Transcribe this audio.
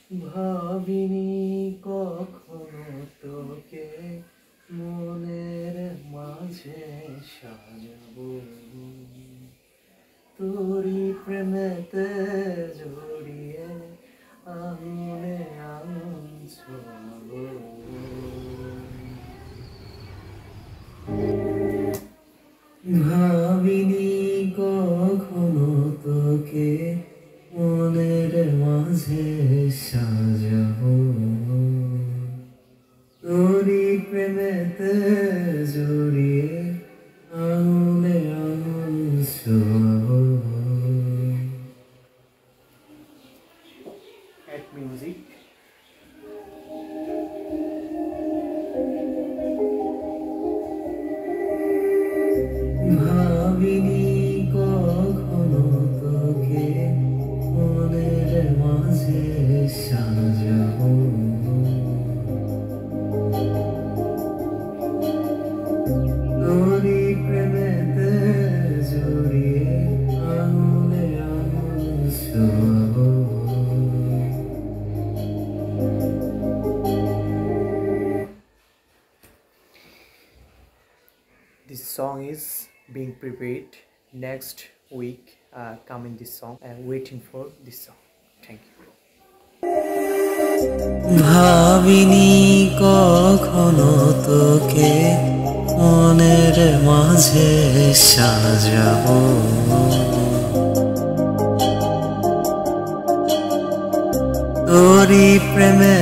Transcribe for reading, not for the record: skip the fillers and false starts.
ভাবিনি কখনো তোকে মনের মাঝে সাজাবো, তোরই প্রেমেতে জড়িয়ে আঙুলে আঙুল ছোঁয়াবো। ভাবিনি কখনো তোকে মনের মাঝে সাজাবো, তোরই প্রেমেতে জড়িয়ে আঙুলে আঙুল ছোঁয়াবো। Add music. ভাবিনি কখনো তোকে মনের মাঝে সাজাবো, তোরই প্রেমেতে জড়িয়ে আঙুলে আঙুল ছোঁয়াবো। This song is being prepared next week. Coming this song and waiting for this song. Thank you. ভাবিনি কখনো তোকে মনের মাঝে সাজাবো, তোরই প্রেমে